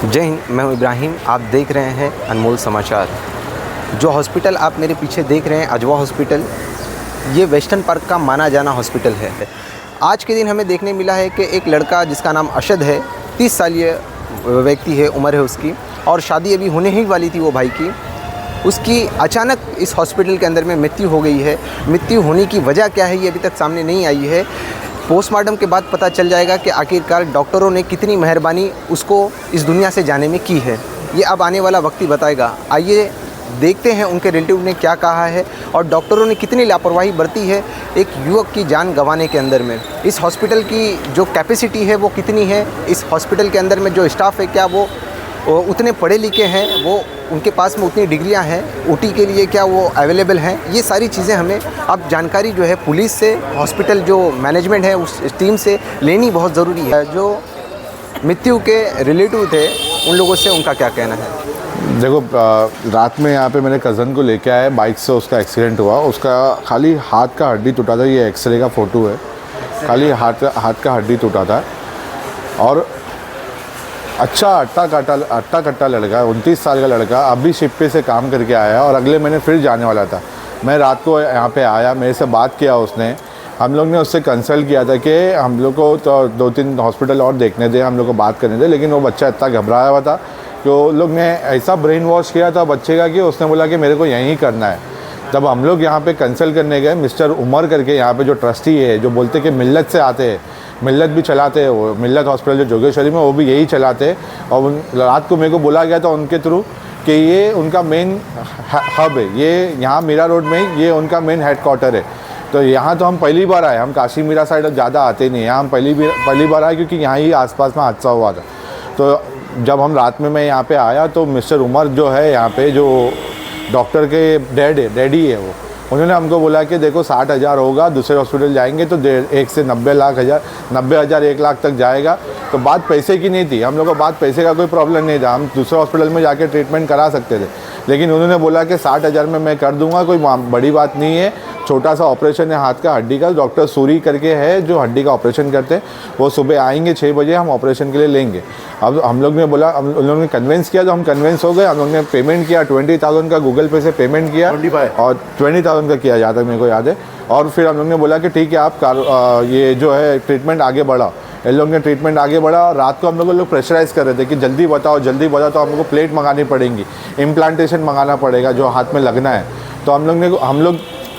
जय हिंद, मैं हूं इब्राहिम। आप देख रहे हैं अनमोल समाचार। जो हॉस्पिटल आप मेरे पीछे देख रहे हैं, अजवा हॉस्पिटल, ये वेस्टर्न पार्क का माना जाना हॉस्पिटल है। आज के दिन हमें देखने मिला है कि एक लड़का जिसका नाम अशद है, 30 सालीय व्यक्ति है, उम्र है उसकी, और शादी अभी होने ही वाली थी वो भाई की। उसकी अचानक इस हॉस्पिटल के अंदर में मृत्यु हो गई है। मृत्यु होने की वजह क्या है ये अभी तक सामने नहीं आई है। पोस्टमार्टम के बाद पता चल जाएगा कि आखिरकार डॉक्टरों ने कितनी मेहरबानी उसको इस दुनिया से जाने में की है। ये अब आने वाला वक्त ही बताएगा। आइए देखते हैं उनके रिलेटिव ने क्या कहा है और डॉक्टरों ने कितनी लापरवाही बरती है एक युवक की जान गंवाने के अंदर में। इस हॉस्पिटल की जो कैपेसिटी है वो कितनी है, इस हॉस्पिटल के अंदर में जो स्टाफ है क्या वो उतने पढ़े लिखे हैं, वो उनके पास में उतनी डिग्रियां हैं, ओटी के लिए क्या वो अवेलेबल हैं, ये सारी चीज़ें हमें अब जानकारी जो है पुलिस से, हॉस्पिटल जो मैनेजमेंट है उस टीम से लेनी बहुत ज़रूरी है। जो मृत्यु के रिलेटिव थे उन लोगों से उनका क्या कहना है। देखो, रात में यहाँ पे मेरे कज़न को लेके आए, बाइक से उसका एक्सीडेंट हुआ। उसका खाली हाथ का हड्डी टूटा था। ये एक्सरे का फ़ोटो है। खाली हाथ का हड्डी टूटा था और अच्छा अट्टा कट्टा लड़का, 29 साल का लड़का, अभी शिप पे से काम करके आया और अगले महीने फिर जाने वाला था। मैं रात को यहाँ पे आया, मेरे से बात किया उसने। हम लोग ने उससे कंसल्ट किया था कि हम लोग को तो 2-3 हॉस्पिटल और देखने दे, हम लोग को बात करने दे, लेकिन वो बच्चा इतना घबराया हुआ था कि वो लोग ने ऐसा ब्रेन वॉश किया था बच्चे का कि उसने बोला कि मेरे को यहीं करना है। तब हम लोग यहाँ पे कंसल्ट करने गए, मिस्टर उमर करके यहाँ पे जो ट्रस्टी है, जो बोलते कि मिल्लत से आते हैं, मिल्लत भी चलाते हैं, वो मिल्लत हॉस्पिटल जो जोगेश्वरी में, वो भी यही चलाते हैं। और रात को मेरे को बोला गया था उनके थ्रू कि ये उनका मेन हब है, ये यहाँ मीरा रोड में ये उनका मेन हेडक्वार्टर है। तो यहाँ तो हम पहली बार आए, हम काशी मीरा साइड ज़्यादा आते नहीं, यहाँ हम पहली बार आए क्योंकि यहाँ ही आसपास में हादसा हुआ था। तो जब हम रात में मैं यहाँ पे आया तो मिस्टर उमर जो है यहाँ पे, जो डॉक्टर के डैडी है, वो उन्होंने हमको बोला कि देखो 60,000 होगा, दूसरे हॉस्पिटल जाएंगे तो 1 से 90,000 1 लाख तक जाएगा। तो बात पैसे की नहीं थी, हम लोग को बात पैसे का कोई प्रॉब्लम नहीं था, हम दूसरे हॉस्पिटल में जाके ट्रीटमेंट करा सकते थे। लेकिन उन्होंने बोला कि 60,000 में मैं कर दूंगा, कोई बड़ी बात नहीं है, छोटा सा ऑपरेशन है हाथ का हड्डी का। डॉक्टर सूरी करके है जो हड्डी का ऑपरेशन करते हैं, वो सुबह आएंगे 6 बजे, हम ऑपरेशन के लिए लेंगे। अब हम लोग ने बोला, हम लोगों ने कन्विंस किया तो हम कन्विंस हो गए। हम लोग ने पेमेंट किया, 20,000 का गूगल पे से पेमेंट किया और 20,000 का किया, जहाँ तक मेरे को याद है। और फिर हम लोग ने बोला कि ठीक है, आप ये जो है ट्रीटमेंट आगे बढ़ाओ। इन लोग ने ट्रीटमेंट आगे बढ़ा और रात को हम लोग प्रेशराइज़ कर रहे थे कि जल्दी बताओ तो हम लोग को प्लेट मंगानी पड़ेंगी, इम्प्लांटेशन मंगाना पड़ेगा जो हाथ में लगना है। तो हम लोग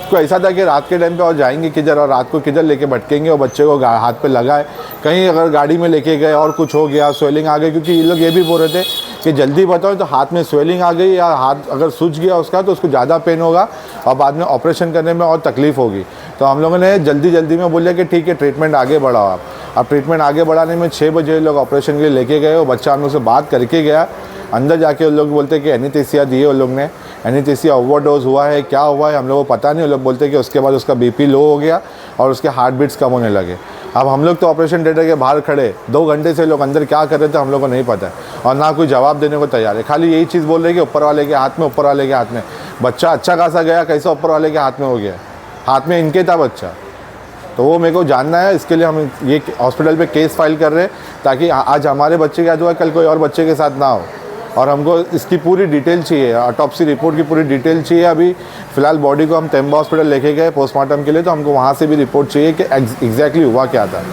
को ऐसा था कि रात के टाइम पे और जाएंगे किधर, और रात को किधर लेके भटकेंगे, और बच्चे को हाथ पे लगाए, कहीं अगर गाड़ी में लेके गए और कुछ हो गया, स्वेलिंग आ गई, क्योंकि ये लोग ये भी बोल रहे थे कि जल्दी बताओ तो हाथ में स्वेलिंग आ गई या हाथ अगर सूज गया उसका तो उसको ज़्यादा पेन होगा और बाद में ऑपरेशन करने में और तकलीफ़ होगी। तो हम लोगों ने जल्दी में बोले कि ठीक है, ट्रीटमेंट आगे बढ़ाओ आप। अब ट्रीटमेंट आगे बढ़ाने में 6 बजे लोग ऑपरेशन के लिए लेके गए। वो बच्चा हम लोग से बात करके गया। अंदर जाके उन लोग बोलते कि एनेस्थीसिया दिए उन लोग ने, एनेस्थीसिया ओवरडोज हुआ है, क्या हुआ है हम लोगों को पता नहीं। वो लोग बोलते कि उसके बाद उसका बीपी लो हो गया और उसके हार्ट बीट्स कम होने लगे। अब हम लोग तो ऑपरेशन थिएटर के बाहर खड़े 2 घंटे से, लोग अंदर क्या कर रहे थे हम लोग को नहीं पता है और ना कोई जवाब देने को तैयार है। खाली यही चीज़ बोल रहे कि ऊपर वाले के हाथ में। बच्चा अच्छा खासा गया, कैसे ऊपर वाले के हाथ में हो गया? हाथ में इनके था बच्चा। तो वो मेरे को जानना है, इसके लिए हम ये हॉस्पिटल पे केस फाइल कर रहे हैं ताकि आज हमारे बच्चे के साथ हुआ, कल कोई और बच्चे के साथ ना हो। और हमको इसकी पूरी डिटेल चाहिए, ऑटोप्सी रिपोर्ट की पूरी डिटेल चाहिए। अभी फ़िलहाल बॉडी को हम तेम्बा हॉस्पिटल लेके गए पोस्टमार्टम के लिए, तो हमको वहाँ से भी रिपोर्ट चाहिए कि एग्जैक्टली हुआ क्या था।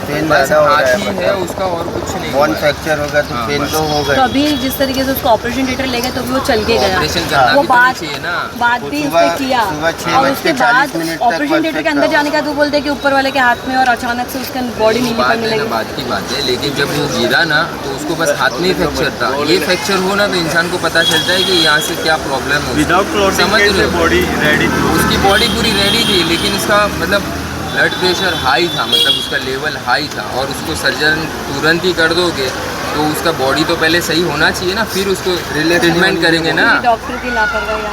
पेन ज़्यादा हो रहा है उसका, और कुछ नहीं। बोन फ्रैक्चर हो गया तो पेन तो हो गया। तो अभी जिस तरीके से उसको ऑपरेशन थिएटर ले गए तो भी वो चल के गया, वो बात भी इस पे किया। और उसके बाद ऑपरेशन थिएटर के अंदर जाने का तो बोलते कि ऊपर वाले के हाथ में, और अचानक से उसका बॉडी नहीं निकलने लगी। बात की बात है, लेकिन जब वो गिरा ना तो उसको बस हाथ में ही फ्रैक्चर था। ये फ्रैक्चर हो ना तो इंसान को पता चलता है कि यहाँ से क्या प्रॉब्लम है। विदाउट क्लॉटिंग बॉडी रेडी थी, उसकी बॉडी पूरी रेडी थी, लेकिन उसका मतलब ब्लड प्रेशर हाई था, मतलब उसका लेवल हाई था। और उसको सर्जन तुरंत ही कर दोगे तो उसका बॉडी तो पहले सही होना चाहिए ना, फिर उसको ट्रीटमेंट करेंगे ना। डॉक्टर की लापरवाही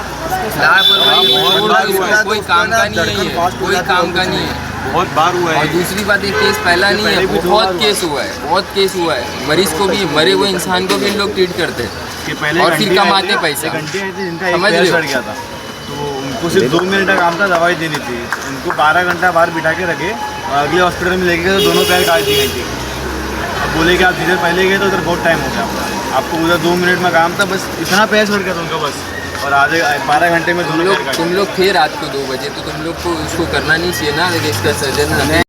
कोई काम का नहीं है, कोई काम का नहीं है, बहुत बार हुआ है। और दूसरी बात, एक केस पहला नहीं है, बहुत केस हुआ है। मरीज को भी, मरे हुए इंसान को भी लोग ट्रीट करते हैं और फिर कमाते पैसा, समझ रहे हो। तो उनको सिर्फ 2 मिनट का काम था, दवाई देनी थी। उनको 12 घंटा बाहर बिठा के रखे और अगले हॉस्पिटल में लेके गए तो दोनों पैर काट दी गई थी। अब बोले कि आप जिधर पहले गए तो उधर बहुत टाइम हो गया आपको उधर 2 मिनट में काम था, बस इतना पैस भर गया था उनका बस, और आधे 12 घंटे में तुम लोग थे रात को 2 बजे, तो तुम लोग को उसको करना नहीं चाहिए ना, इसका सर्जन